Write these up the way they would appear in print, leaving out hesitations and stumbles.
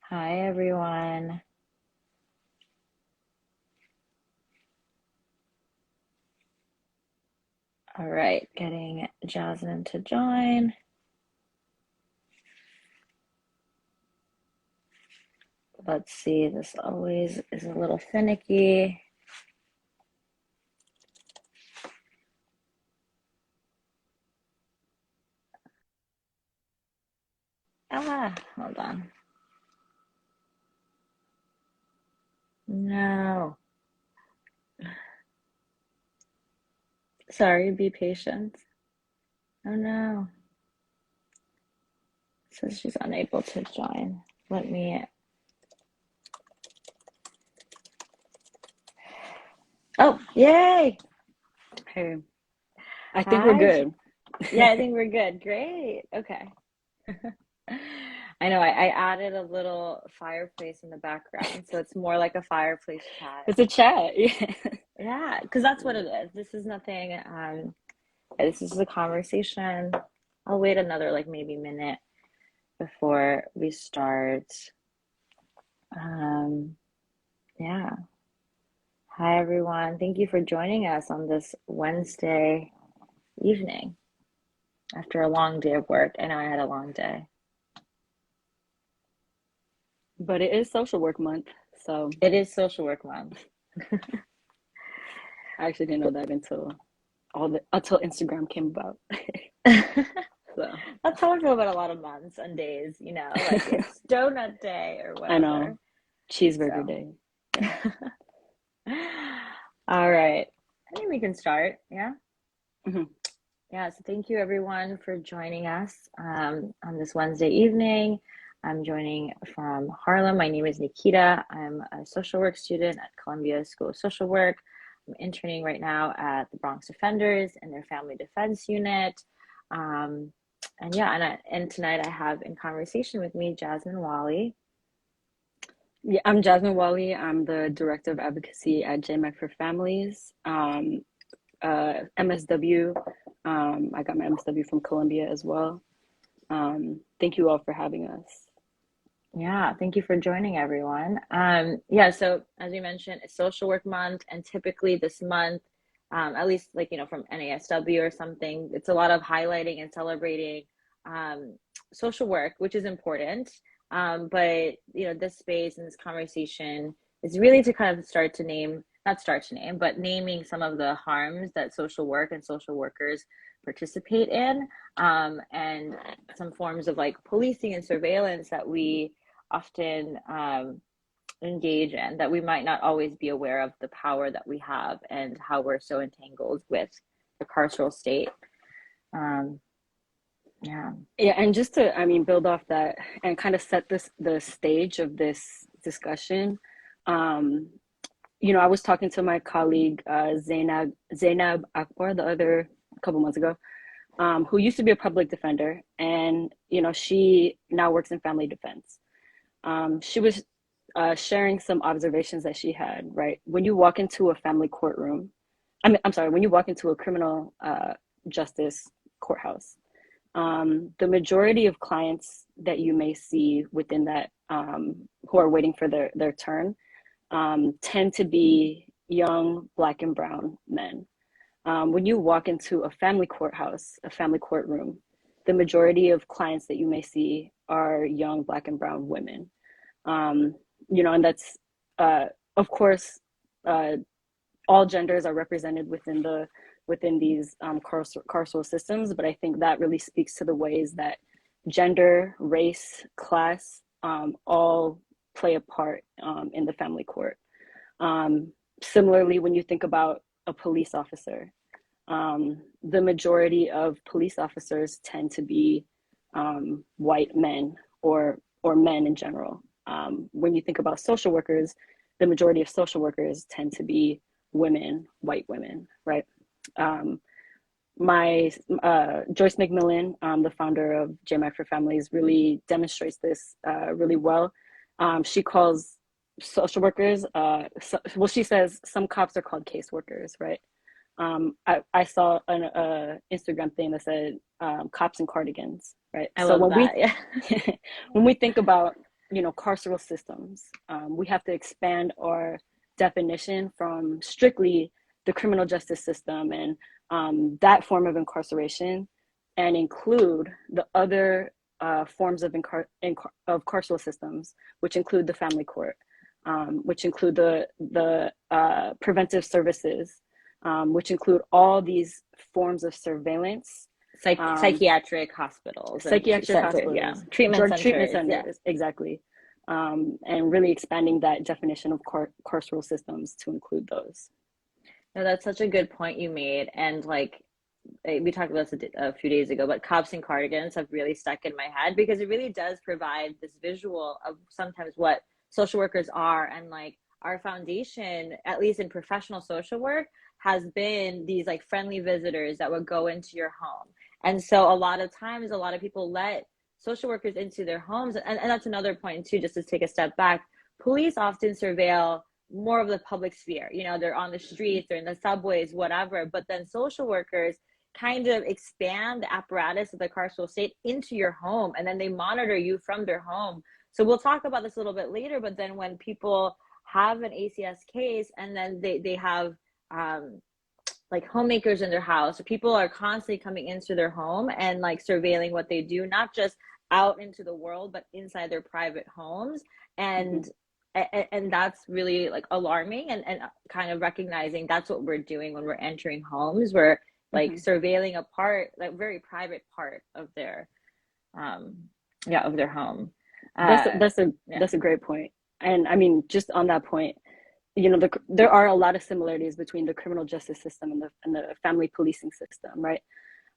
Hi, everyone. All right, getting Jasmine to join. Let's see, this always is a little finicky. Hold on. No. Sorry, be patient. Oh no. It says she's unable to join. Let me. Oh, yay! Hey, I think we're Hi. good. Yeah, I think we're good. Great. Okay. I know I added a little fireplace in the background, so it's more like a fireplace chat. It's a chat. Yeah. Yeah, because that's what it is. This is nothing. This is a conversation. I'll wait another like maybe minute before we start. Um, yeah. Hi, everyone. Thank you for joining us on this Wednesday evening after a long day of work. I know I had a long day. But it is social work month, so It is social work month. I actually didn't know that until Instagram came about. So That's how I feel about a lot of months and days, like it's donut day or I know. whatever. Cheeseburger So, day. Yeah. all right. I think we can start. Yeah. hmm Yeah. So, thank you everyone for joining us on this Wednesday evening. I'm joining from Harlem. My name is Nikita. I'm a social work student at Columbia School of Social Work. I'm interning right now at the Bronx Defenders and their Family Defense Unit. Um, and yeah, and tonight I have in conversation with me Jasmine Wali. Yeah, I'm Jasmine Wali. I'm the director of advocacy at Jmec for Families. MSW. I got my MSW from Columbia as well. Thank you all for having us. Yeah, thank you for joining everyone. Yeah, so as we mentioned, it's social work month, and typically this month, at least like from NASW or something, it's a lot of highlighting and celebrating social work, which is important. But this space and this conversation is really to kind of start to name, not start to name, but naming some of the harms that social work and social workers participate in, and some forms of like policing and surveillance that we often engage in that we might not always be aware of the power that we have and how we're so entangled with the carceral state. Um, yeah. Yeah, and just to, I mean, build off that and kind of set the stage of this discussion. Um, I was talking to my colleague Zainab Akbar the other couple months ago, who used to be a public defender, and she now works in family defense. She was sharing some observations that she had. Right, when you walk into a family courtroom, I'm sorry, when you walk into a criminal justice courthouse, the majority of clients that you may see within that, who are waiting for their turn, tend to be young Black and brown men. When you walk into a family courthouse, a family courtroom, the majority of clients that you may see are young Black and brown women. Um, and that's, uh, of course, uh, all genders are represented within these carceral systems, but I think that really speaks to the ways that gender, race, class, all play a part in the family court. Um, Similarly, when you think about a police officer, the majority of police officers tend to be white men or men in general. When you think about social workers, the majority of social workers tend to be women, white women, right? Um, my Joyce McMillan, the founder of Jmec for Families, really demonstrates this really well. She calls social workers, well, she says some cops are called caseworkers, right? I saw an Instagram thing that said cops and cardigans, right? I So love when that. we Yeah. when we think about carceral systems. We have to expand our definition from strictly the criminal justice system and that form of incarceration, and include the other forms of carceral systems, which include the family court, which include the preventive services, which include all these forms of surveillance, Psychiatric hospitals and psychiatric center, yeah, hospitals, treatment drug treatment centers, yeah. centers, exactly, and really expanding that definition of carceral systems to include those. No, that's such a good point you made. And like we talked about this a few days ago, but cops and cardigans have really stuck in my head because it really does provide this visual of sometimes what social workers are. And like our foundation, at least in professional social work, has been these like friendly visitors that would go into your home. And so a lot of times, a lot of people let social workers into their homes. And that's another point too, just to take a step back. Police often surveil more of the public sphere. You know, they're on the streets, they're in the subways, whatever. But then social workers kind of expand the apparatus of the carceral state into your home, and then they monitor you from their home. So we'll talk about this a little bit later, but then when people have an ACS case and then they have like homemakers in their house, people are constantly coming into their home and like surveilling what they do, not just out into the world, but inside their private homes. And and that's really like alarming, and kind of recognizing that's what we're doing when we're entering homes. We're like surveilling a part, like very private part of their of their home. That's a great point. And I mean, just on that point, there are a lot of similarities between the criminal justice system and the family policing system, right?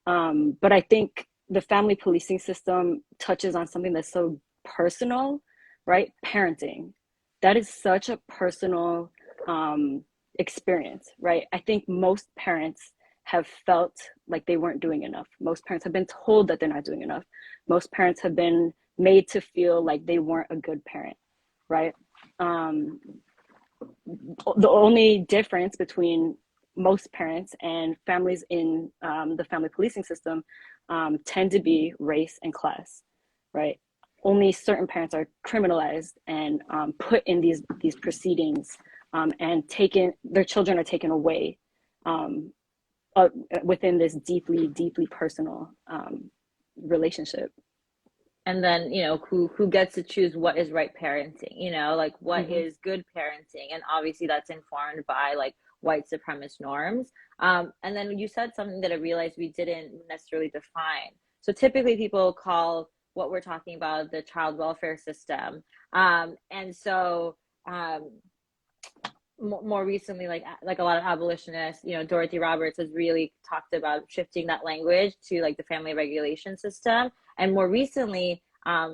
But I think the family policing system touches on something that's so personal, right? Parenting. That is such a personal experience, right? I think most parents have felt like they weren't doing enough. Most parents have been told that they're not doing enough. Most parents have been made to feel like they weren't a good parent, right? The only difference between most parents and families in the family policing system tend to be race and class, right? Only certain parents are criminalized and put in these proceedings, and their children are taken away within this deeply, deeply personal relationship. And then, who gets to choose what is right parenting, like what is good parenting. And obviously that's informed by like white supremacist norms. And then you said something that I realized we didn't necessarily define. So typically people call what we're talking about the child welfare system. And so more recently, like a lot of abolitionists, Dorothy Roberts has really talked about shifting that language to like the family regulation system. And more recently,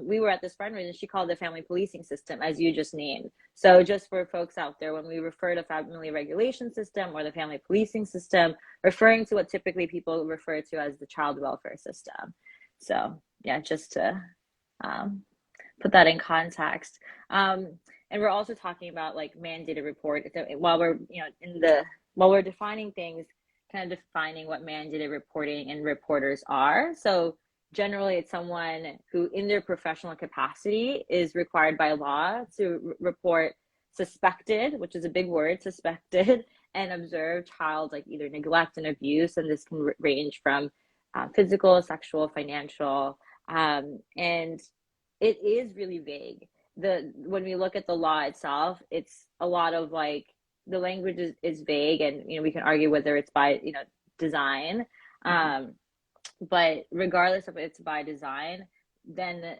we were at this fundraiser and she called the family policing system, as you just named. So just for folks out there, when we refer to family regulation system or the family policing system, referring to what typically people refer to as the child welfare system. So yeah, just to put that in context. And we're also talking about like mandated report while we're, while we're defining things, kind of defining what mandated reporting and reporters are. So generally it's someone who in their professional capacity is required by law to report suspected, which is a big word, suspected and observed child like either neglect and abuse. And this can range from physical, sexual, financial, and it is really vague. When we look at the law itself, it's a lot of like the language is vague, and we can argue whether it's by design, but regardless of it's by design, then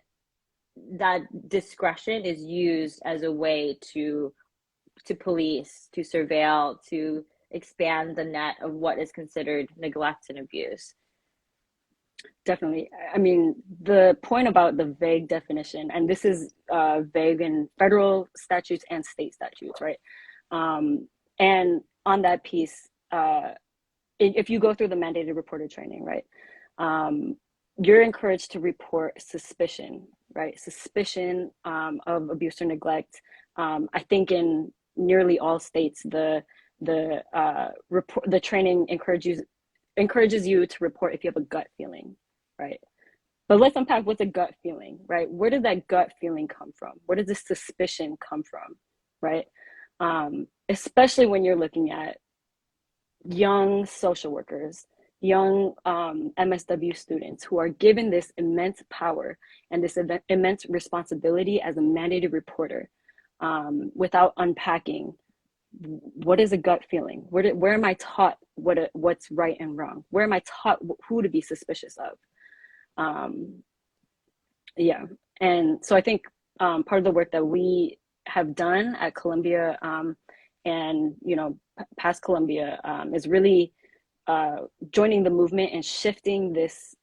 that discretion is used as a way to police, to surveil, to expand the net of what is considered neglect and abuse. Definitely. I mean, the point about the vague definition, and this is vague in federal statutes and state statutes, right? And on that piece, if you go through the mandated reporter training, right, you're encouraged to report suspicion, right? Suspicion of abuse or neglect. I think in nearly all states, the training encourages you to report if you have a gut feeling, right? But let's unpack what's a gut feeling, right? Where does that gut feeling come from? Where does this suspicion come from, right? Especially when you're looking at young social workers, young MSW students who are given this immense power and this immense responsibility as a mandated reporter, without unpacking what is a gut feeling. Where am I taught what's right and wrong? Where am I taught who to be suspicious of? Um, yeah, and so I think part of the work that we have done at Columbia, and past Columbia, is really joining the movement and shifting this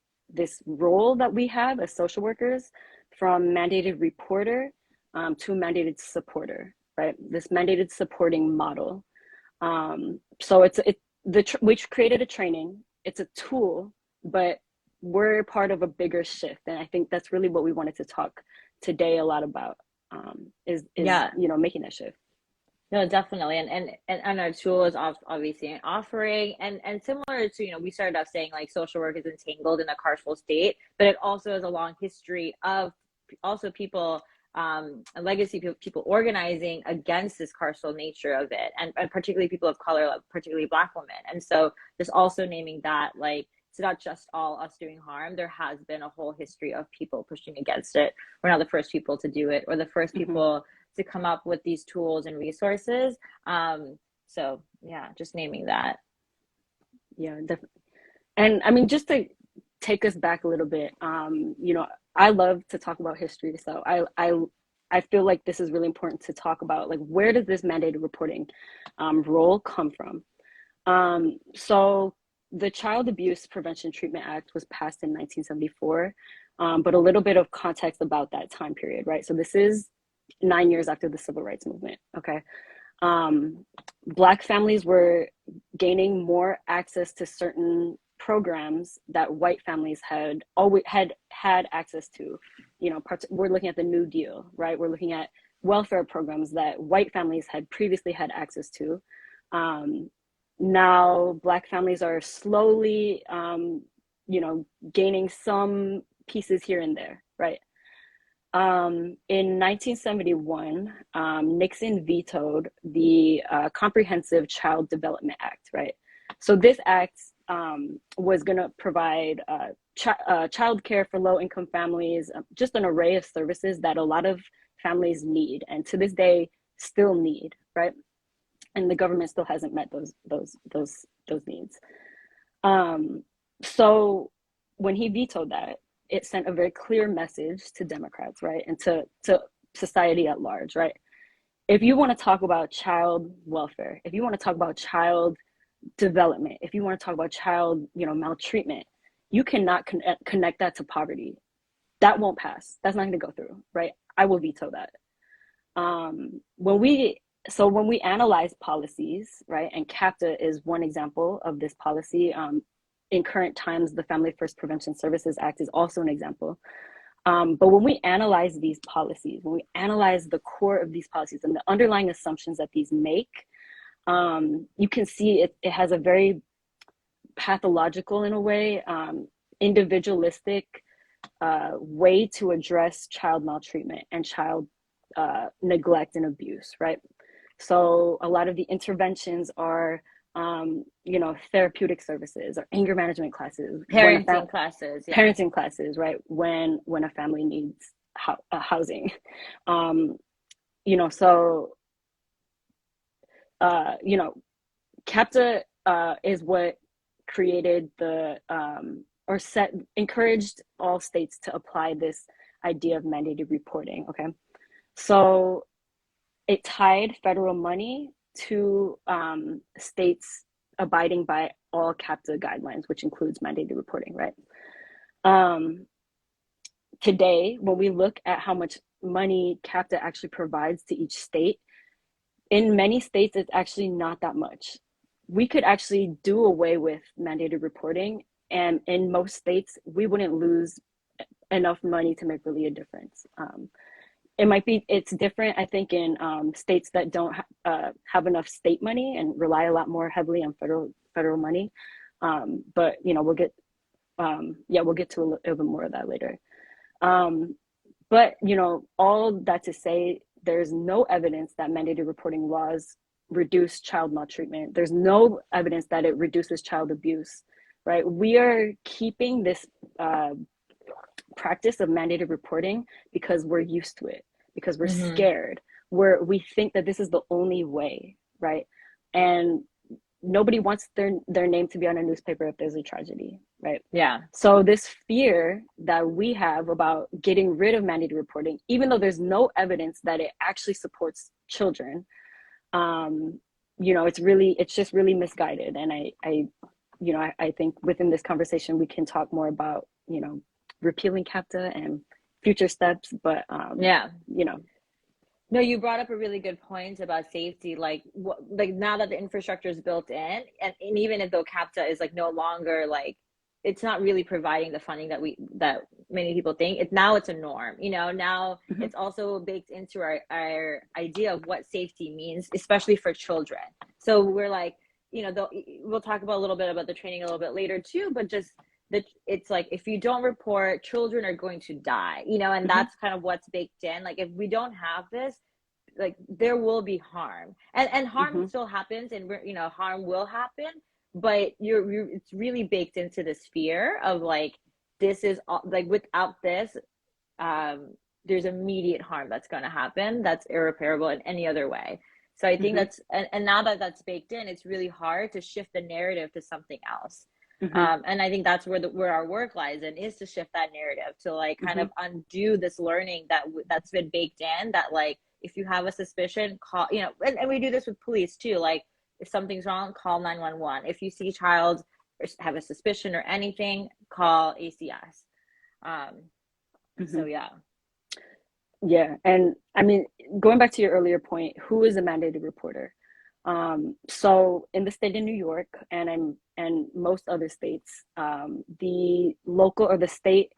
role that we have as social workers from mandated reporter to mandated supporter, right? This mandated supporting model. So we created a training. It's a tool, but we're part of a bigger shift, and I think that's really what we wanted to talk today a lot about. Is Yeah. making that shift. No, definitely. And our tool is obviously an offering and similar to, we started off saying like social work is entangled in a carceral state, but it also has a long history of also people and legacy people organizing against this carceral nature of it, and particularly people of color, like particularly Black women. And so just also naming that, like, it's not just all us doing harm. There has been a whole history of people pushing against it. We're not the first people to do it, or the first Mm-hmm. people to come up with these tools and resources. So yeah, just naming that. Yeah, definitely. And I mean, just to take us back a little bit, I love to talk about history. So I feel like this is really important to talk about, like, where does this mandated reporting role come from? So the Child Abuse Prevention Treatment Act was passed in 1974, but a little bit of context about that time period, right? So this is 9 years after the Civil Rights Movement, okay? Black families were gaining more access to certain programs that white families had always had access to. We're looking at the New Deal, right? We're looking at welfare programs that white families had previously had access to. Now Black families are slowly, gaining some pieces here and there, right? In 1971, Nixon vetoed the Comprehensive Child Development Act, right? So this act was going to provide child care for low-income families, just an array of services that a lot of families need, and to this day still need, right? And the government still hasn't met those needs. So when he vetoed that, it sent a very clear message to Democrats, right, and to society at large, right? If you want to talk about child welfare, if you want to talk about child development, if you want to talk about child, maltreatment, you cannot connect that to poverty. That won't pass. That's not going to go through, right? I will veto that. When we analyze policies, right, and CAPTA is one example of this policy. In current times, the Family First Prevention Services Act is also an example. But when we analyze these policies, when we analyze the core of these policies and the underlying assumptions that these make, you can see it has a very pathological, in a way, individualistic way to address child maltreatment and child neglect and abuse, right? So a lot of the interventions are therapeutic services or anger management classes, Parenting classes, yeah. parenting classes, right? When a family needs housing, so CAPTA is what created encouraged all states to apply this idea of mandated reporting. Okay, so it tied federal money to states abiding by all CAPTA guidelines, which includes mandated reporting, right? Today, when we look at how much money CAPTA actually provides to each state, in many states, it's actually not that much. We could actually do away with mandated reporting, and in most states, we wouldn't lose enough money to make really a difference. It's different, I think, in states that don't have enough state money and rely a lot more heavily on federal money. But we'll get Yeah, we'll get to a little bit more of that later. But, you know, all that to say, there's no evidence that mandated reporting laws reduce child maltreatment. There's no evidence that it reduces child abuse, right? We are keeping this practice of mandated reporting because we're used to it, because we're Mm-hmm. scared. We think that this is the only way, right? And nobody wants their name to be on a newspaper if there's a tragedy, right? Yeah. So this fear that we have about getting rid of mandated reporting, even though there's no evidence that it actually supports children, you know, it's just really misguided. And I think within this conversation we can talk more about, you know, repealing CAPTA and future steps, but Yeah. you know. No, you brought up a really good point about safety. Like, like now that the infrastructure is built in, and even if though CAPTA is like no longer like, it's not really providing the funding that many people think. It's a norm. You know, now Mhm. it's also baked into our idea of what safety means, especially for children. So we're like, you know, we'll talk about a little bit about the training a little bit later too, but just that it's like if you don't report, children are going to die. You know, and Mhm. that's kind of what's baked in. Like if we don't have this, like there will be harm, and harm Mhm. still happens, and you know, harm will happen, but you're it's really baked into this fear of like, this is like without this, there's immediate harm that's going to happen that's irreparable in any other way. So I think Mhm. that's, and now that that's baked in, it's really hard to shift the narrative to something else. Mhm. And I think that's where our work lies in, is to shift that narrative, to like kind of Mhm. undo this learning that's been baked in, that like if you have a suspicion, call, you know, and we do this with police too. Like if something's wrong, call 911. If you see a child or have a suspicion or anything, call ACS. Um, so Mhm. yeah. Yeah, and I mean, going back to your earlier point, who is a mandated reporter? So in the state of New York and most other states, the local or the state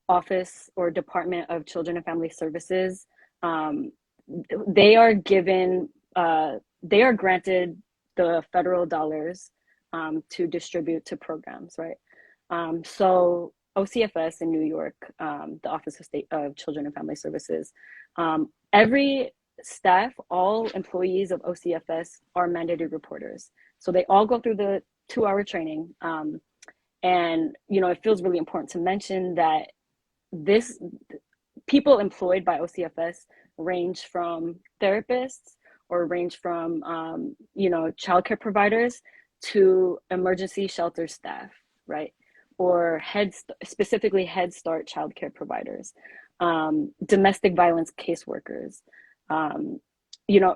office or Department of Children and Family Services, um, they are given, they are granted the federal dollars to distribute to programs, right? So OCFS in New York, the Office of State of Children and Family Services, every staff, all employees of OCFS are mandated reporters. So they all go through the 2 hour training. And, you know, it feels really important to mention that this people employed by OCFS range from therapists or range from, you know, childcare providers to emergency shelter staff, right? Or specifically Head Start childcare providers, domestic violence caseworkers. Um, you know,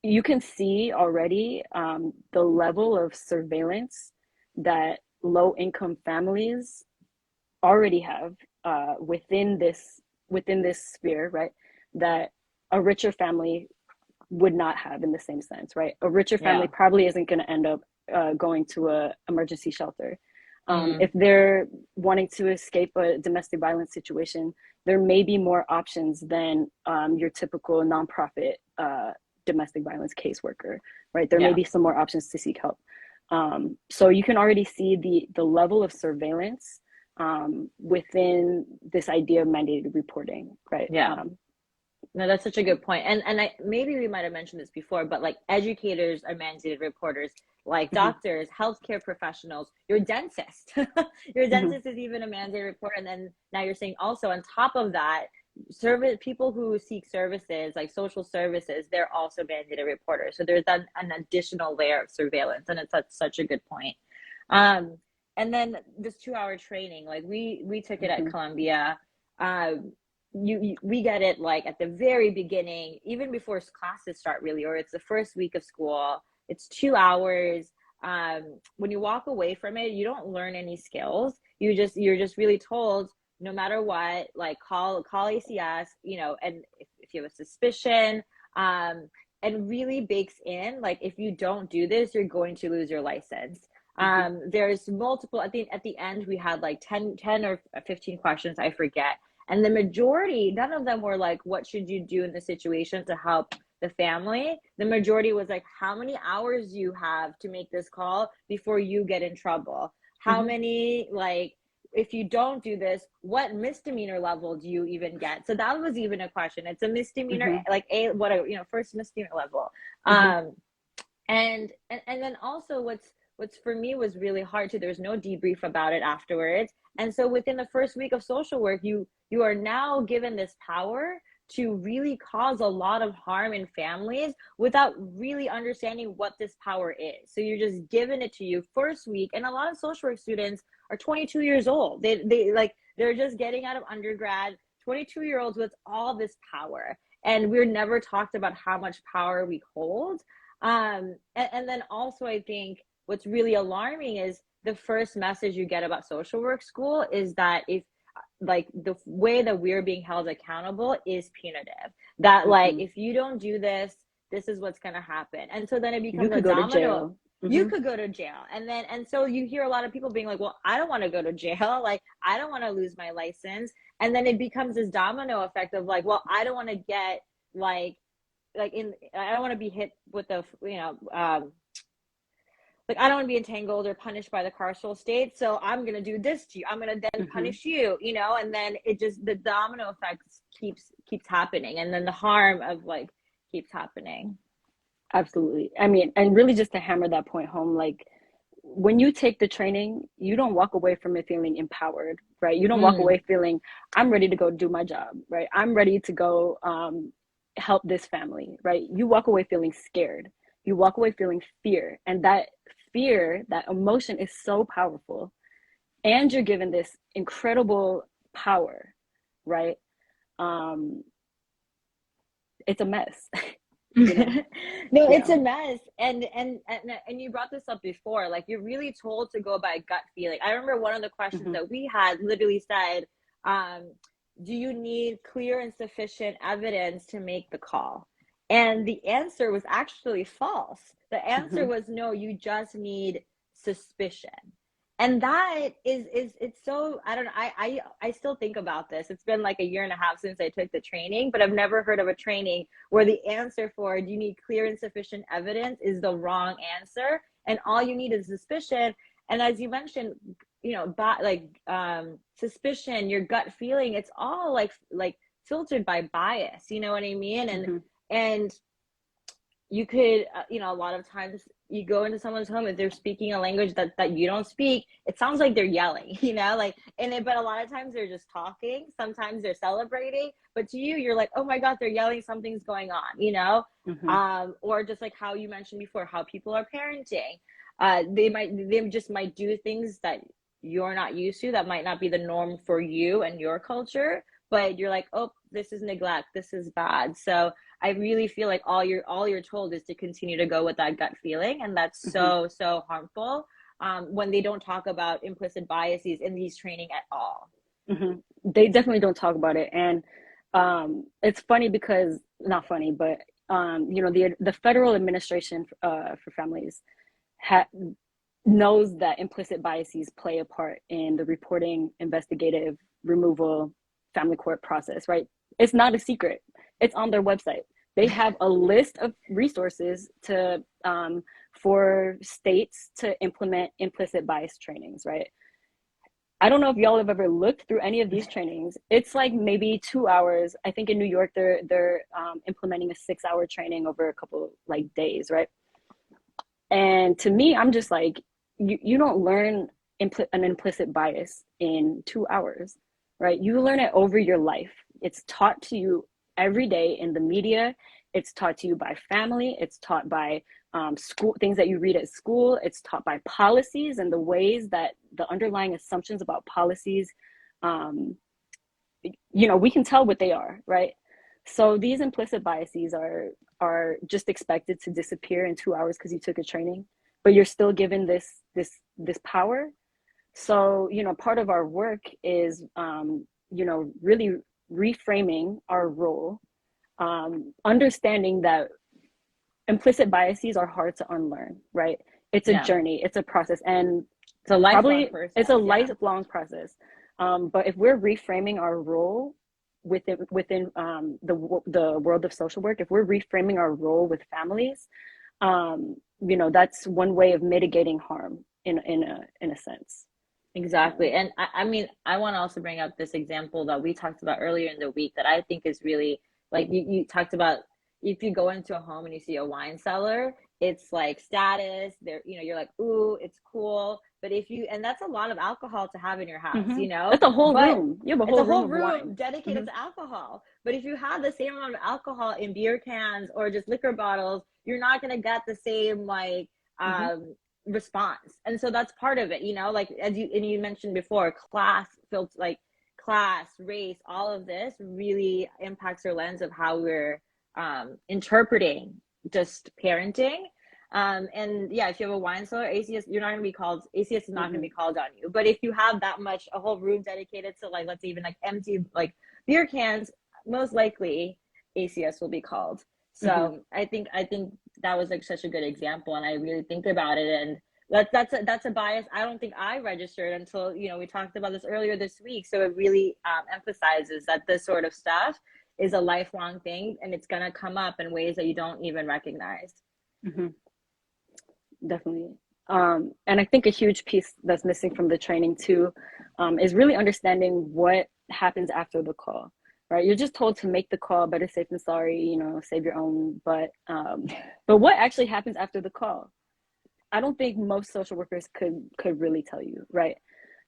you can see already the level of surveillance that low income families already have within this sphere, right? That a richer family would not have in the same sense, right? A richer family Yeah. probably isn't going to end up going to a emergency shelter. Mm, If they're wanting to escape a domestic violence situation, there may be more options than your typical nonprofit domestic violence caseworker, right? There may yeah. be some more options to seek help. So you can already see the level of surveillance within this idea of mandated reporting, right? Yeah. No, that's such a good point. And I, maybe we might have mentioned this before, but like educators are mandated reporters, like Mhm. doctors, healthcare professionals, your dentist. Your Mhm. dentist is even a mandated reporter. And then now you're saying also on top of that, service people who seek services like social services, they're also mandated reporters. So there's an additional layer of surveillance, and it's such a good point. Um, and then this 2 hour training, like we took it at Mhm. Columbia. Um, we get it like at the very beginning, even before classes start really, or it's the first week of school. It's 2 hours. When you walk away from it, you don't learn any skills. You're just really told, no matter what, like call ACS, you know, and if you have a suspicion, um, and really bakes in like, if you don't do this, you're going to lose your license. Mhm. There's multiple, I think at the end we had like 10 or 15 questions, I forget, and the majority, none of them were like, what should you do in the situation to help the family? The majority was like, how many hours you have to make this call before you get in trouble? How Mhm. many, like, if you don't do this, what misdemeanor level do you even get? So that was even a question. It's a misdemeanor, Mm-hmm. like first misdemeanor level. Mm-hmm. Um, and then also what's for me was really hard too. There was no debrief about it afterwards. And so within the first week of social work, you are now given this power to really cause a lot of harm in families without really understanding what this power is. So you're just given it to you first week. And a lot of social work students are 22 years old. They're just getting out of undergrad, 22-year-olds with all this power. And we're never talked about how much power we hold. And then also I think what's really alarming is the first message you get about social work school is that if like the way that we're being held accountable is punitive, that like Mm-hmm. if you don't do this, this is what's going to happen. And so then it You becomes a could go to domino. jail. You Mm-hmm. could go to jail. And so you hear a lot of people being like, well, I don't want to go to jail, like I don't want to lose my license. And then it becomes this domino effect of like, well, I don't want to get I don't want to be hit with the like I don't want to be entangled or punished by the carceral state, so I'm gonna do this to you. I'm gonna then Mm-hmm. punish you, and then it just the domino effect keeps happening, and then the harm of like keeps happening. Absolutely. I mean, and really just to hammer that point home, like when you take the training, you don't walk away from it feeling empowered, right? You don't walk Mm, away feeling, I'm ready to go do my job, right? I'm ready to go help this family, right? You walk away feeling scared. You walk away feeling fear. And that fear, that emotion is so powerful. And you're given this incredible power, right? Um, it's a mess, you know? no, it's Yeah. a mess. And you brought this up before, like you're really told to go by gut feeling. I remember one of the questions Mm-hmm. that we had literally said, um, do you need clear and sufficient evidence to make the call? And the answer was actually false. The answer Mm-hmm. was no, you just need suspicion. And that is it's so I don't know. I still think about this. It's been like a year and a half since I took the training, but I've never heard of a training where the answer for do you need clear and sufficient evidence is the wrong answer, and all you need is suspicion. And as you mentioned, suspicion, your gut feeling, it's all like filtered by bias. You know what I mean? Mm-hmm. And you could a lot of times you go into someone's home, if they're speaking a language that you don't speak, it sounds like they're yelling, like, but a lot of times they're just talking, sometimes they're celebrating, but to you you're like, oh my god, they're yelling, something's going on. Mm-hmm. Or just like how you mentioned before, how people are parenting, they just might do things that you're not used to, that might not be the norm for you and your culture, but you're like, oh, this is neglect, this is bad. So I really feel like all you're told is to continue to go with that gut feeling, and that's Mm-hmm. so harmful when they don't talk about implicit biases in these training at all. Mm-hmm. They definitely don't talk about it, and it's funny because not funny, but the Federal Administration for Families ha knows that implicit biases play a part in the reporting, investigative, removal, family court process, right? It's not a secret. It's on their website. They have a list of resources to for states to implement implicit bias trainings, right? I don't know if y'all have ever looked through any of these trainings. It's like maybe 2 hours. I think in New York they're implementing a 6 hour training over a couple like days, right? And to me, I'm just like, you don't learn an implicit bias in 2 hours, right? You learn it over your life. It's taught to you every day in the media. It's taught to you by family. It's taught by school, things that you read at school. It's taught by policies and the ways that the underlying assumptions about policies, um, we can tell what they are, right? So these implicit biases are just expected to disappear in 2 hours because you took a training, but you're still given this power. So part of our work is really reframing our role, understanding that implicit biases are hard to unlearn, right? It's a Yeah, journey, it's a process, and it's a lifelong probably it's a process. Yeah. lifelong process. But if we're reframing our role within the world of social work, if we're reframing our role with families, that's one way of mitigating harm in a sense. Exactly. And I mean, I want to also bring up this example that we talked about earlier in the week that I think is really like you talked about if you go into a home and you see a wine cellar, it's like status, there, you're like, ooh, it's cool. But if you, and that's a lot of alcohol to have in your house, That's a whole but room. You have a it's a whole room whole of wine. room dedicated to alcohol. But if you have the same amount of alcohol in beer cans or just liquor bottles, you're not going to get the same like, Hmm. um, response. And so that's part of it, like as you mentioned before, class, race, all of this really impacts our lens of how we're interpreting just parenting. And yeah, if you have a wine cellar, ACS, you're not going to be called, ACS is not going to be Hmm. called on you. But if you have that much, a whole room dedicated to like, let's say even like empty like beer cans, most likely ACS will be called. Hmm. So I think that was like such a good example, and I really think about it, and that's a bias I don't think I registered until we talked about this earlier this week. So it really emphasizes that this sort of stuff is a lifelong thing, and it's gonna come up in ways that you don't even recognize. Hmm. Definitely. And I think a huge piece that's missing from the training too, is really understanding what happens after the call, right? You're just told to make the call, better safe than sorry, save your own. But what actually happens after the call? I don't think most social workers could really tell you, right?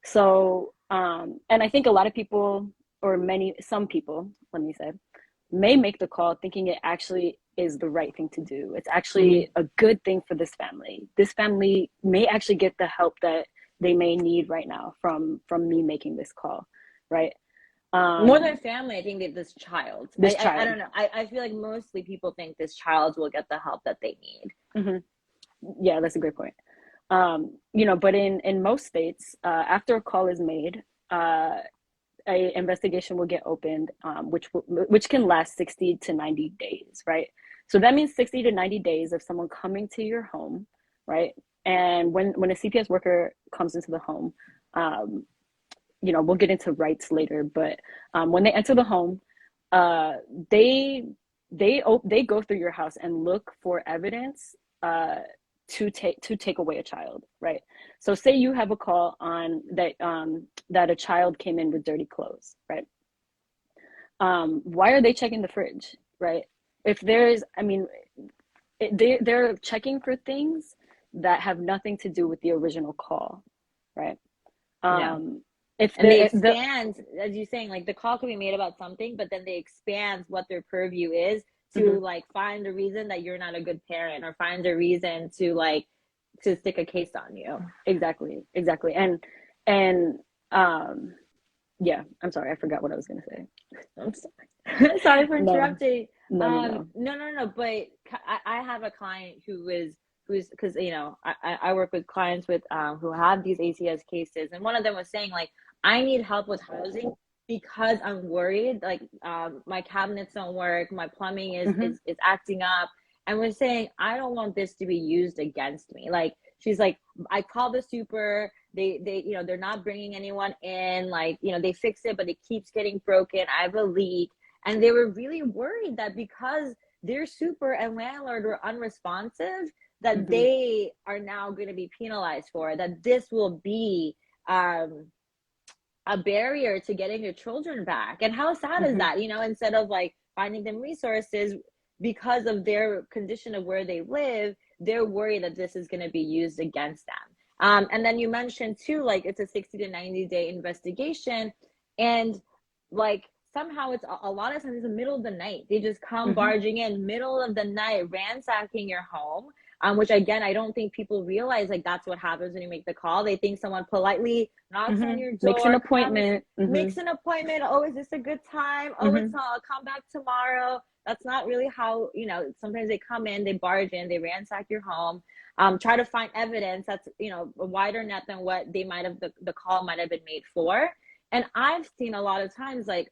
So, and I think a lot of people, or some people, let me say, may make the call thinking it actually is the right thing to do. It's Mm-hmm. actually a good thing for this family. This family may actually get the help that they may need right now from me making this call, right? More than Um, family, I think that this child. this I child. don't know. I feel like mostly people think this child will get the help that they need. Hmm. Yeah, that's a great point. But in most states, after a call is made, a investigation will get opened, which can last 60 to 90 days, right? So that means 60 to 90 days of someone coming to your home, right? And when a CPS worker comes into the home, um, we'll get into rights later, but when they enter the home, uh, they they go through your house and look for evidence, uh, to take away a child, right? So say you have a call on that a child came in with dirty clothes, right? Why are they checking the fridge, right? If there's, I mean, they're checking for things that have nothing to do with the original call, right? Yeah. Um, if And they the expand, as you're saying, like the call can be made about something, but then they expand what their purview is to Mhm. like find a reason that you're not a good parent, or find a reason to like to stick a case on you. Exactly, and um, yeah, I'm sorry, I forgot what I was gonna say. I'm sorry. Sorry for No, interrupting. no. No. But I have a client who's because I work with clients with who have these ACS cases, and one of them was saying like, I need help with housing because I'm worried like my cabinets don't work, my plumbing is Hmm. is acting up, and we're saying I don't want this to be used against me. Like she's like, I call the super, they they're not bringing anyone in, like they fix it but it keeps getting broken, I have a leak. And they were really worried that because their super and landlord were unresponsive, that Hmm. they are now going to be penalized for it, that this will be um a barrier to getting your children back. And how sad is Hmm. that, instead of like finding them resources because of their condition of where they live, they're worried that this is going to be used against them. And then you mentioned too, like it's a 60 to 90-day investigation. And like somehow it's a lot of times it's the middle of the night. They just come Hmm. barging in middle of the night, ransacking your home. Which again, I don't think people realize like that's what happens when you make the call. They think someone politely knocks on Hmm. your Makes an door, comes, appointment. Hmm. makes an appointment. Oh, is this a good time? Oh, it's Hmm. not. I'll come back tomorrow. That's not really how, sometimes they come in, they barge in, they ransack your home, try to find evidence that's, a wider net than what they might have, the call might have been made for. And I've seen a lot of times, like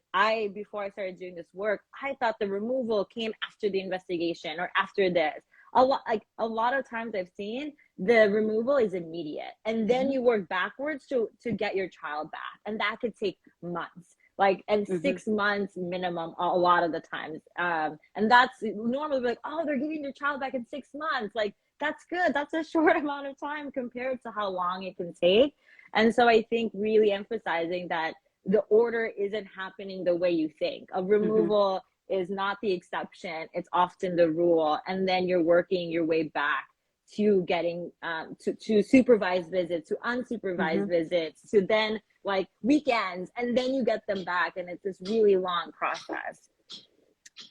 before I started doing this work, I thought the removal came after the investigation or after this. A lot of times I've seen the removal is immediate, and then Hmm. you work backwards to get your child back, and that could take months, like, and Hmm. 6 months minimum a lot of the times. And that's normally like, oh, they're getting your child back in 6 months, like that's good. That's a short amount of time compared to how long it can take. And so I think really emphasizing that the order isn't happening the way you think. A Mm-hmm. removal is not the exception, it's often the rule. And then you're working your way back to getting to supervised visits, to unsupervised Mm-hmm. visits, to then like weekends, and then you get them back. And it's this really long process.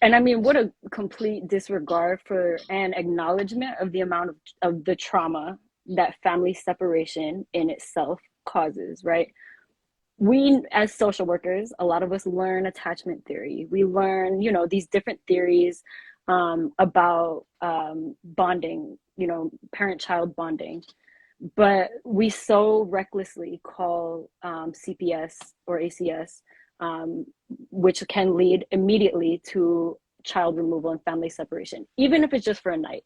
And I mean, what a complete disregard for an acknowledgement of the amount of the trauma that family separation in itself causes, right? We, as social workers, a lot of us learn attachment theory. We learn, these different theories about bonding, parent-child bonding. But we so recklessly call CPS or ACS, um, which can lead immediately to child removal and family separation, even if it's just for a night.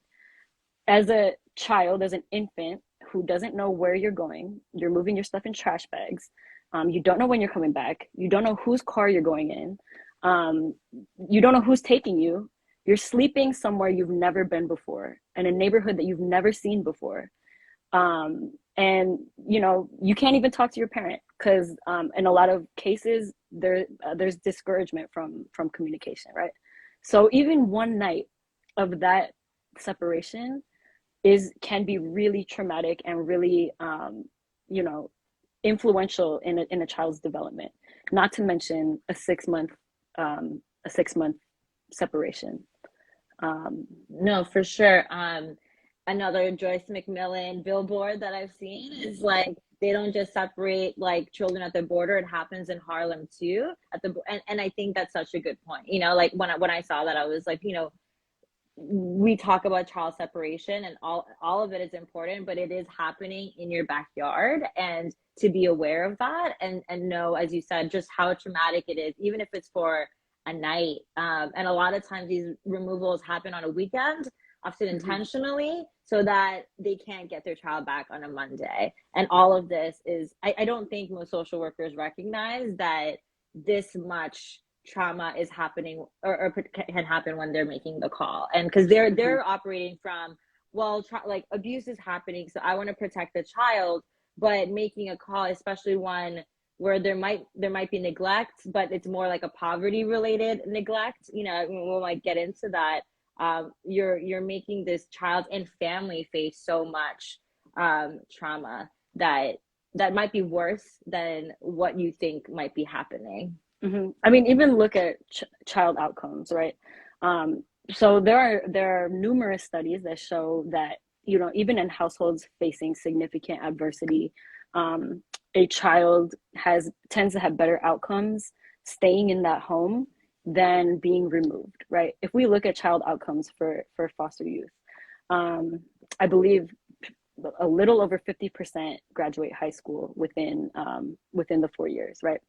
As a child, as an infant who doesn't know where you're going, you're moving your stuff in trash bags. You don't know when you're coming back. You don't know whose car you're going in. Um, you don't know who's taking you. You're sleeping somewhere you've never been before, in a neighborhood that you've never seen before. And you can't even talk to your parent because in a lot of cases there's discouragement from communication, right? So even one night of that separation is can be really traumatic and really you know influential in a child's development, not to mention a 6 month separation. um, No, for sure. Another Joyce McMillan billboard that I've seen is like they don't just separate like children at the border. It happens in Harlem too. And I think that's such a good point. Like when I saw that, I was like, we talk about child separation and all of it is important, but it is happening in your backyard, and to be aware of that and know, as you said, just how traumatic it is, even if it's for a night. And a lot of times these removals happen on a weekend, often mhm, intentionally, so that they can't get their child back on a Monday. And all of this is, I don't think most social workers recognize that this much trauma is happening, or can happen when they're making the call. And because they're mhm, they're operating from, well, like abuse is happening, so I want to protect the child. But making a call, especially one where there might be neglect, but it's more like a poverty related neglect, we might get into that. You're making this child and family face so much trauma that might be worse than what you think might be happening. mhm. I mean, even look at child outcomes, right? So there are numerous studies that show that even in households facing significant adversity, um, a child has tends to have better outcomes staying in that home than being removed, right? If we look at child outcomes for foster youth, um, I believe a little over 50% graduate high school within the 4 years, right?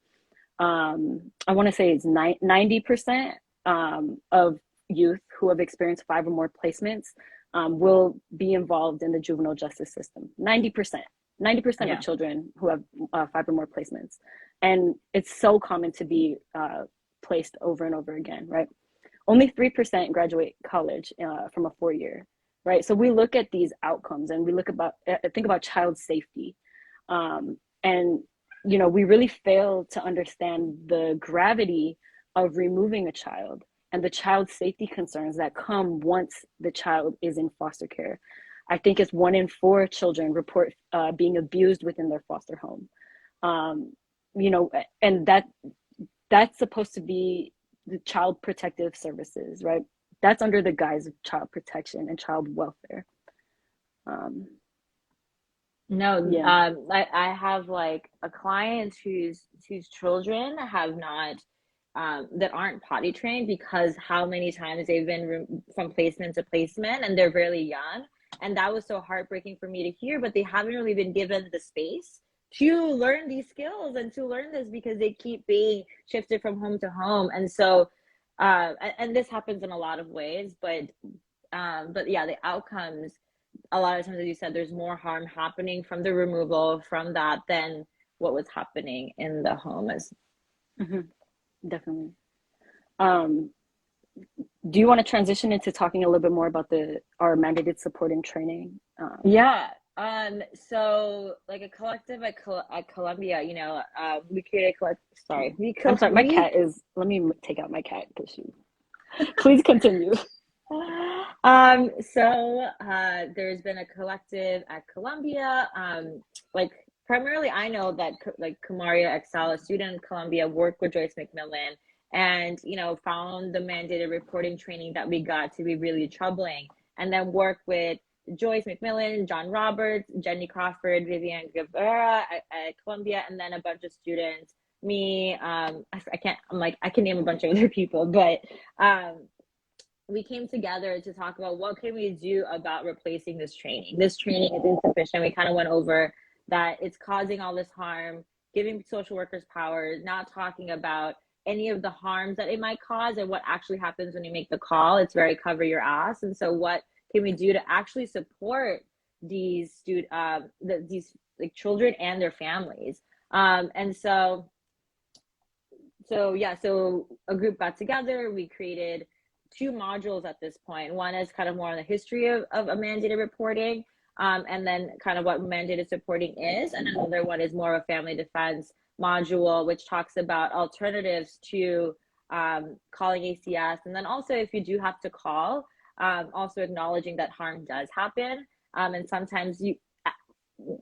I want to say it's 90% of youth who have experienced 5 or more placements will be involved in the juvenile justice system. 90%. 90% of Yeah. children who have 5 or more placements. And it's so common to be placed over and over again, right? Only 3% graduate college from a 4 year, right? So we look at these outcomes and we think about child safety. And we really fail to understand the gravity of removing a child and the child safety concerns that come once the child is in foster care. I think it's 1 in 4 children report being abused within their foster home. Um, and that's supposed to be the child protective services, right? That's under the guise of child protection and child welfare. Um, No, yeah. I have like a client whose children have not, that aren't potty trained, because how many times they've been from placement to placement and they're really young. And that was so heartbreaking for me to hear, but they haven't really been given the space to learn these skills and to learn this, because they keep being shifted from home to home. And so, and this happens in a lot of ways, but yeah, the outcomes, a lot of times, as you said, there's more harm happening from the removal from that than what was happening in the home. As Mhm, definitely. Um, Do you want to transition into talking a little bit more about the our mandated supporting training? Yeah. So like a collective at Columbia, we created a sorry, I'm sorry, my we cat is. Let me take out my cat because she. Please continue. There's been a collective at Columbia. Like primarily, I know that like Kamaria Excel, a student in Columbia, worked with Joyce McMillan, and found the mandated reporting training that we got to be really troubling, and then worked with Joyce McMillan, John Roberts, Jenny Crawford, Vivian Guevara at Columbia, and then a bunch of students. Me, I can't. I'm like I can name a bunch of other people, but we came together to talk about what can we do about replacing this training. This training is insufficient. We kind of went over that it's causing all this harm, giving social workers power, not talking about any of the harms that it might cause and what actually happens when you make the call. It's very cover your ass. And so what can we do to actually support these like children and their families? So a group got together. We created two modules at this point. One is kind of more on the history of a mandated reporting, and then kind of what mandated supporting is. And another one is more of a family defense module, which talks about alternatives to calling ACS. And then also, if you do have to call, also acknowledging that harm does happen. And sometimes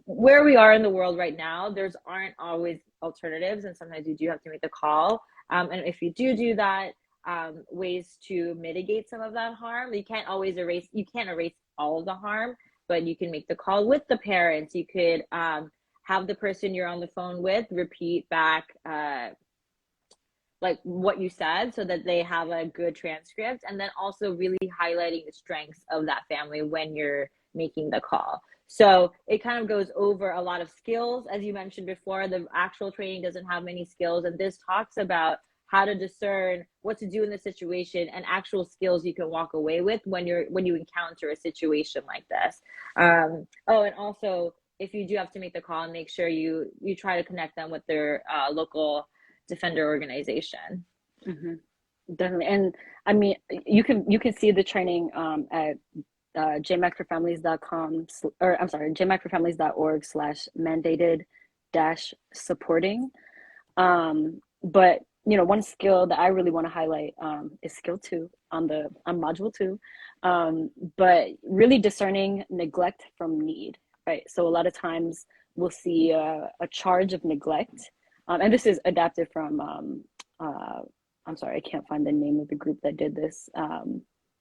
where we are in the world right now, there's aren't always alternatives, and sometimes you do have to make the call. And if you do that, ways to mitigate some of that harm. You can't erase all of the harm, but you can make the call with the parents. You could have the person you're on the phone with repeat back like what you said so that they have a good transcript, and then also really highlighting the strengths of that family when you're making the call. So it kind of goes over a lot of skills. As you mentioned before, the actual training doesn't have many skills, and this talks about how to discern what to do in the situation and actual skills you can walk away with when you encounter a situation like this. And also, if you do have to make the call, make sure you try to connect them with their local defender organization. Mm-hmm. Definitely. And I mean, you can see the training at jmecforfamilies.com, or I'm sorry, jmecforfamilies.org/mandated-supporting. But one skill that I really want to highlight is skill 2 on module 2, but really discerning neglect from need, right? So a lot of times we'll see a charge of neglect, and this is adapted from I'm sorry, I can't find the name of the group that did this,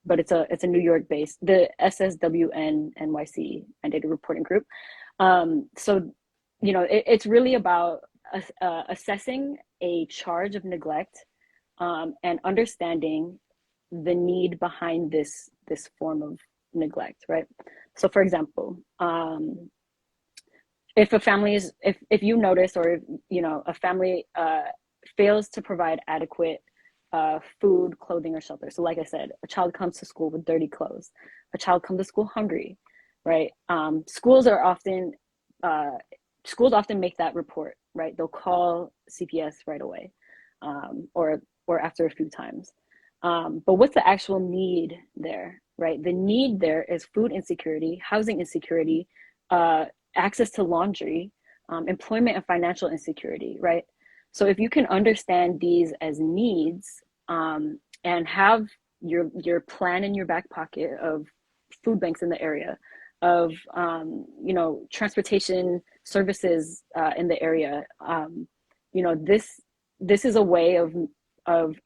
but it's a New York based, the SSWN NYC mandated reporting group. So it's really about assessing a charge of neglect, and understanding the need behind this form of neglect, right? So for example, if a family is if you notice, or a family fails to provide adequate food, clothing, or shelter. So like I said, a child comes to school with dirty clothes, a child comes to school hungry, right? Schools often make that report, right? They'll call CPS right away, or after a few times. But what's the actual need there, right? The need there is food insecurity, housing insecurity, access to laundry, employment and financial insecurity, right? So if you can understand these as needs, and have your plan in your back pocket of food banks in the area, of transportation services in the area, this is a way of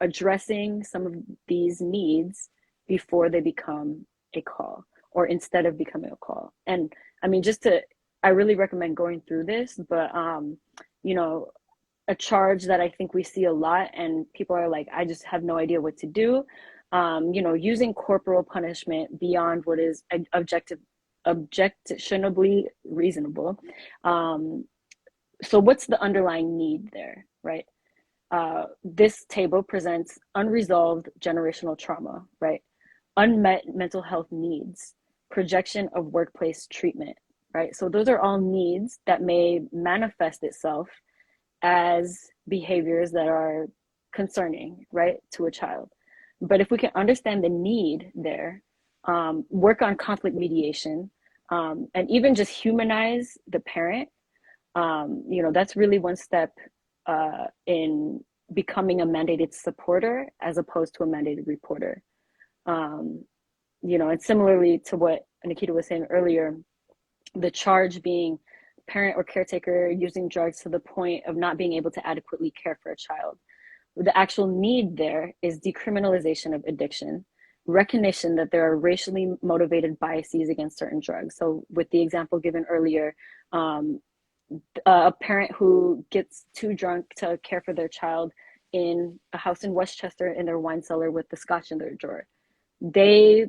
addressing some of these needs before they become a call, or instead of becoming a call. And I mean, I really recommend going through this, but a charge that I think we see a lot, and people are like, I just have no idea what to do. Using corporal punishment beyond what is objectionably reasonable. So what's the underlying need there, right? This table presents unresolved generational trauma, right? Unmet mental health needs, projection of workplace treatment, right? So those are all needs that may manifest itself as behaviors that are concerning, right, to a child. But if we can understand the need there, work on conflict mediation, and even just humanize the parent, that's really one step in becoming a mandated supporter as opposed to a mandated reporter. Um, and similarly to what Nikita was saying earlier, the charge being parent or caretaker using drugs to the point of not being able to adequately care for a child. The actual need there is decriminalization of addiction, recognition that there are racially motivated biases against certain drugs. So, with the example given earlier, um, a parent who gets too drunk to care for their child in a house in Westchester in their wine cellar with the scotch in their drawer, they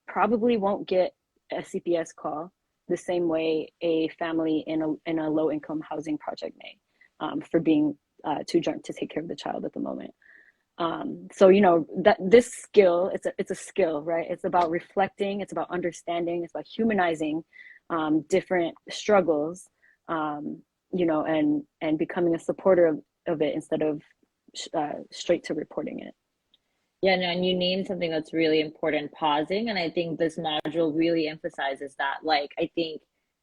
probably won't get a CPS call the same way a family in a low income housing project may, for being too drunk to take care of the child at the moment. So that this skill, it's a skill, right? It's about reflecting, it's about understanding, it's about humanizing different struggles, and becoming a supporter of it instead of straight to reporting it. Yeah, no, and you named something that's really important, pausing. And I think this module really emphasizes that. Like, I think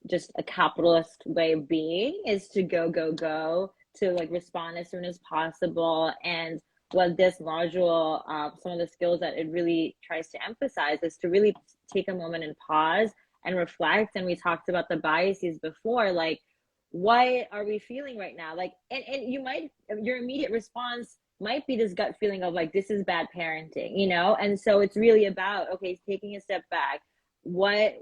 just a capitalist way of being is to go, go, go, to like respond as soon as possible. And what this module, some of the skills that it really tries to emphasize is to really take a moment and pause and reflect. And we talked about the biases before, like, what are we feeling right now? Like, and your immediate response might be this gut feeling of like, this is bad parenting, and so it's really about, okay, taking a step back. What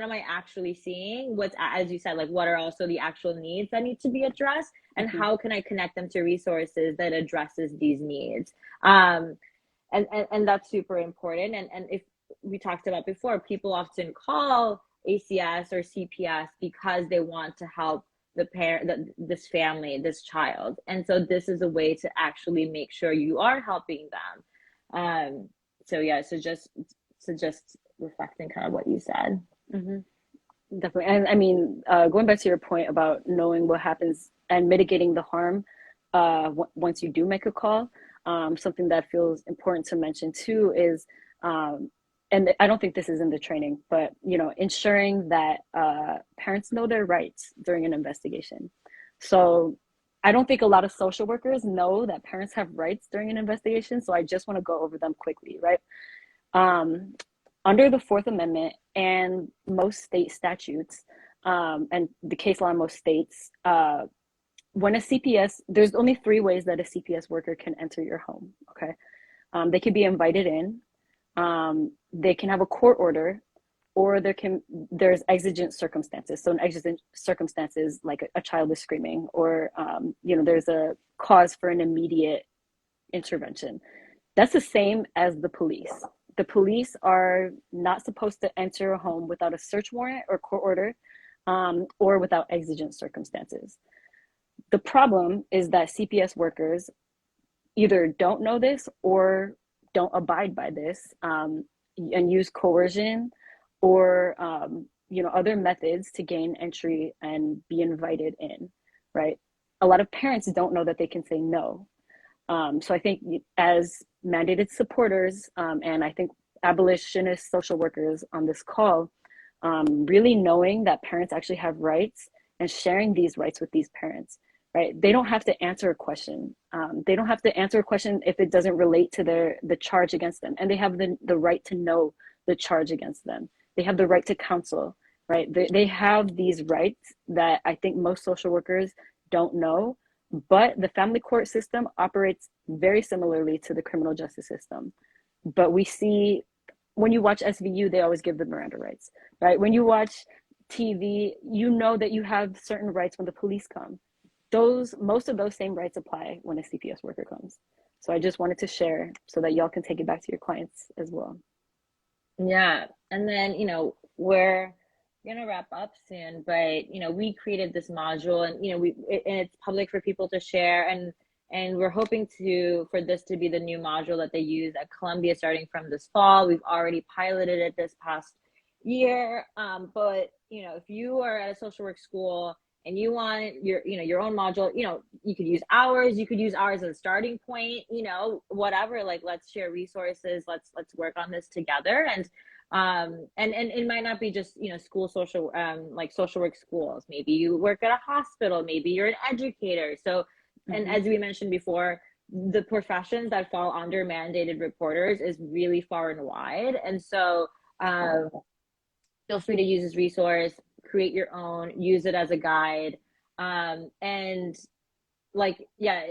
am I actually seeing? What's, as you said, like, what are also the actual needs that need to be addressed, and Mm-hmm. how can I connect them to resources that addresses these needs? And that's super important. And if we talked about before, people often call ACS or CPS because they want to help the parent, this family, this child. And so this is a way to actually make sure you are helping them. So yeah, so just reflecting kind of what you said. Mm-hmm. Definitely. And I mean, going back to your point about knowing what happens and mitigating the harm once you do make a call, something that feels important to mention too is, and I don't think this is in the training, but ensuring that parents know their rights during an investigation. So I don't think a lot of social workers know that parents have rights during an investigation. So I just want to go over them quickly, right? Um, Under the Fourth Amendment and most state statutes, and the case law in most states, when a CPS, there's only three ways that a CPS worker can enter your home. Okay, they can be invited in, they can have a court order, or there's exigent circumstances. So in exigent circumstances, like a child is screaming, or there's a cause for an immediate intervention. That's the same as the police. The police are not supposed to enter a home without a search warrant or court order, or without exigent circumstances. The problem is that CPS workers either don't know this or don't abide by this, and use coercion or other methods to gain entry and be invited in, right? A lot of parents don't know that they can say no. So I think as mandated supporters, and I think abolitionist social workers on this call, really knowing that parents actually have rights and sharing these rights with these parents, right? They don't have to answer a question. They don't have to answer a question if it doesn't relate to the charge against them. And they have the right to know the charge against them. They have the right to counsel, right? They have these rights that I think most social workers don't know, but the family court system operates very similarly to the criminal justice system. But we see, when you watch SVU, they always give the Miranda rights, right? When you watch TV, you know that you have certain rights when the police come. Most of those same rights apply when a CPS worker comes. So I just wanted to share so that y'all can take it back to your clients as well. Yeah. And then, we're gonna wrap up soon, but we created this module, and and it's public for people to share, and we're hoping for this to be the new module that they use at Columbia starting from this fall. We've already piloted it this past year. But if you are at a social work school and you want your own module, you could use ours, as a starting point, whatever, like, let's share resources, let's work on this together. And it might not be just, school social, like social work schools. Maybe you work at a hospital, maybe you're an educator. So, and Mm-hmm. as we mentioned before, the professions that fall under mandated reporters is really far and wide. And so, feel free to use this resource, create your own, use it as a guide. And like, yeah,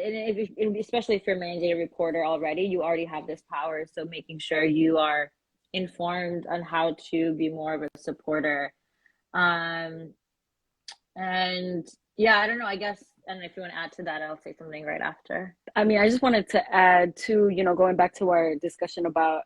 especially if you're a mandated reporter already, you already have this power. So making sure you are informed on how to be more of a supporter. Um, and yeah, I don't know, I guess, and if you want to add to that, I'll say something right after. I mean, I just wanted to add to, going back to our discussion about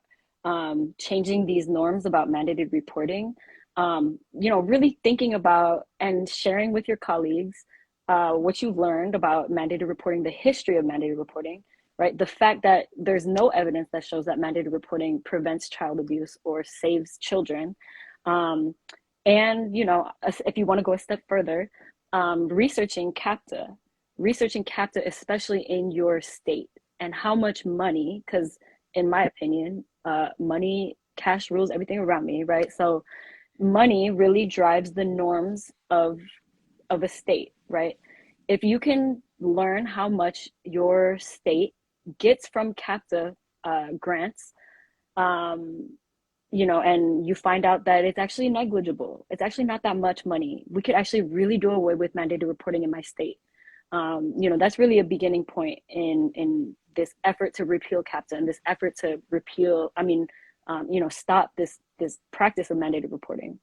changing these norms about mandated reporting, really thinking about and sharing with your colleagues what you've learned about mandated reporting, the history of mandated reporting, right? The fact that there's no evidence that shows that mandated reporting prevents child abuse or saves children. And, if you want to go a step further, researching CAPTA, especially in your state, and how much money, because in my opinion, money, cash rules everything around me, right? So money really drives the norms of a state, right? If you can learn how much your state gets from CAPTA grants, and you find out that it's actually negligible. It's actually not that much money. We could actually really do away with mandated reporting in my state. That's really a beginning point in this effort to repeal CAPTA and this effort to stop this practice of mandated reporting.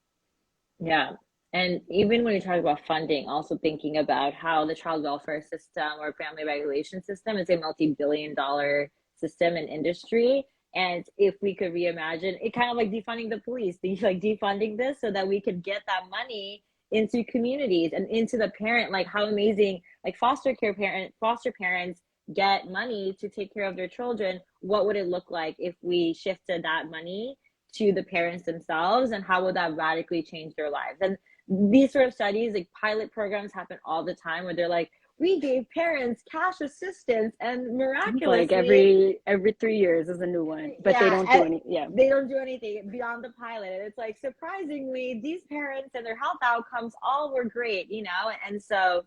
Yeah. And even when you talk about funding, also thinking about how the child welfare system or family regulation system is a multi-billion-dollar system and industry. And if we could reimagine it, kind of like defunding the police, like defunding this so that we could get that money into communities and into the parent, like how amazing, like foster parents get money to take care of their children. What would it look like if we shifted that money to the parents themselves, and how would that radically change their lives? And these sort of studies, like pilot programs, happen all the time where they're like, we gave parents cash assistance and Like miraculously, every 3 years is a new one, but they yeah, don't do any. Yeah. they don't do anything beyond the pilot. And it's like, surprisingly, these parents and their health outcomes all were great, And so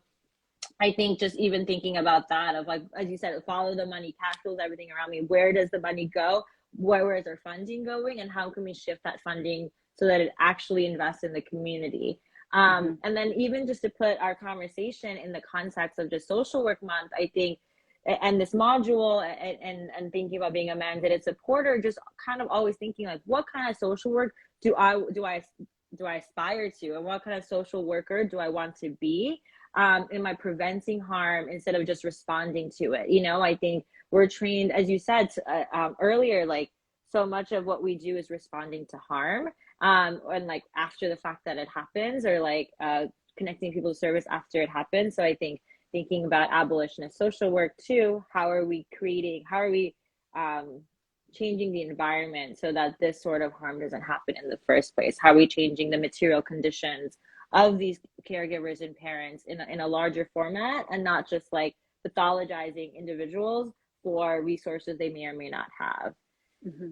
I think just even thinking about that, of like, as you said, follow the money, cash flows everything around me. Where does the money go? Where is our funding going? And how can we shift that funding so that it actually invests in the community? And then even just to put our conversation in the context of just social work month, I think, and this module, and thinking about being a mandated supporter, just kind of always thinking like, what kind of social work do I aspire to, and what kind of social worker do I want to be? Am I preventing harm instead of just responding to it? I think we're trained, as you said earlier, like so much of what we do is responding to harm, and like after the fact that it happens, or like connecting people to service after it happens. So I think thinking about abolitionist social work too, how are we changing the environment so that this sort of harm doesn't happen in the first place? How are we changing the material conditions of these caregivers and parents in a larger format, and not just like pathologizing individuals for resources they may or may not have? Mm-hmm.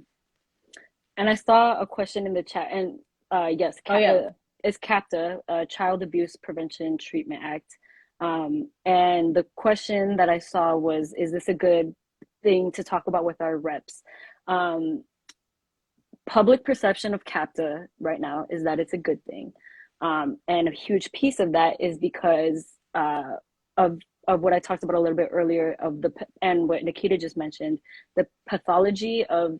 And I saw a question in the chat, and yes, it's CAPTA, Child Abuse Prevention Treatment Act. And the question that I saw was, is this a good thing to talk about with our reps? Public perception of CAPTA right now is that it's a good thing. And a huge piece of that is because of what I talked about a little bit earlier, and what Nikita just mentioned, the pathology of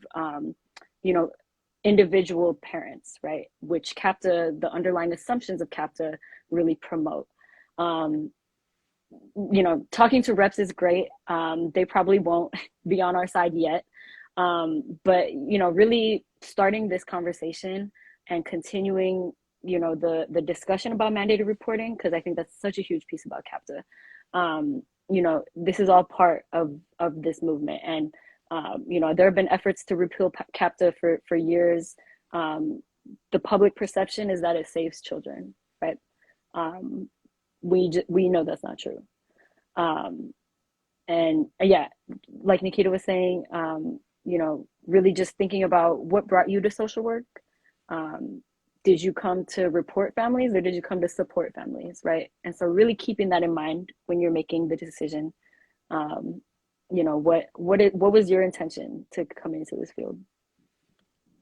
individual parents, right? Which CAPTA, the underlying assumptions of CAPTA, really promote. Talking to reps is great. They probably won't be on our side yet, but really starting this conversation and continuing the discussion about mandated reporting, because I think that's such a huge piece about CAPTA. This is all part of this movement, and there have been efforts to repeal CAPTA for years. The public perception is that it saves children, right? we know that's not true. Um, and yeah, like Nikita was saying, really just thinking about what brought you to social work. Um, did you come to report families or did you come to support families, right? And so really keeping that in mind when you're making the decision. Um, what was your intention to come into this field?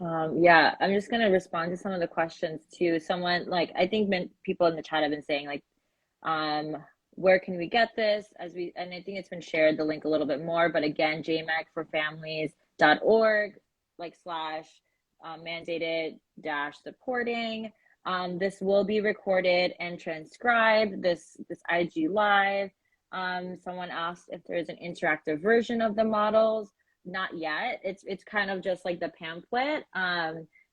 Yeah, I'm just gonna respond to some of the questions too. Someone like I think people in the chat have been saying like, um, where can we get this? And I think it's been shared the link a little bit more. But again, jmecforfamilies.org like slash mandated dash supporting. This will be recorded and transcribed. This IG live. Someone asked if there's an interactive version of the models. Not yet. It's kind of just like the pamphlet.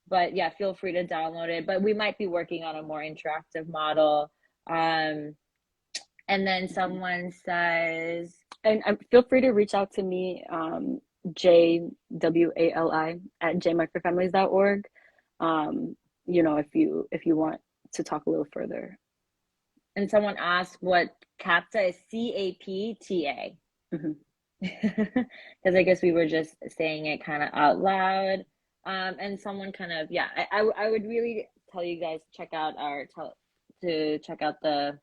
But yeah, feel free to download it. But we might be working on a more interactive model. And then Mhm. someone says, And feel free to reach out to me, JWALI at jmicrofamilies.org. If you want to talk a little further. and someone asked what CAPTA is. CAPTA. Mhm. Because I guess we were just saying it kind of out loud. And someone kind of, yeah, I would really tell you guys to check out the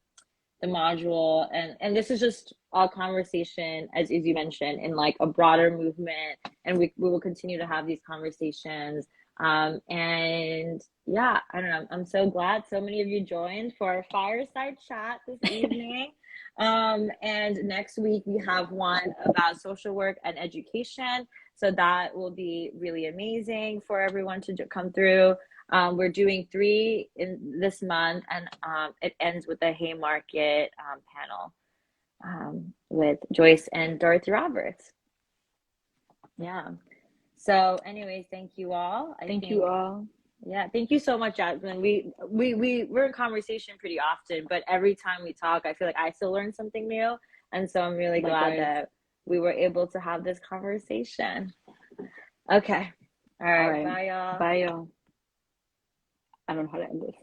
module, and this is just all conversation as you mentioned in like a broader movement, and we will continue to have these conversations. And yeah, I don't know, I'm so glad so many of you joined for our fireside chat this evening. And next week we have one about social work and education, so that will be really amazing for everyone to come through. We're doing 3 in this month, and it ends with a Haymarket panel with Joyce and Dorothy Roberts. Yeah. So, anyways, thank you all. I Thank you think, all. yeah, thank you so much, Jasmine. We're in conversation pretty often, but every time we talk, I feel like I still learn something new, and so I'm really glad Likewise. that we were able to have this conversation. Okay. All All right. right. Bye, y'all. Bye, y'all. I don't know how to end this.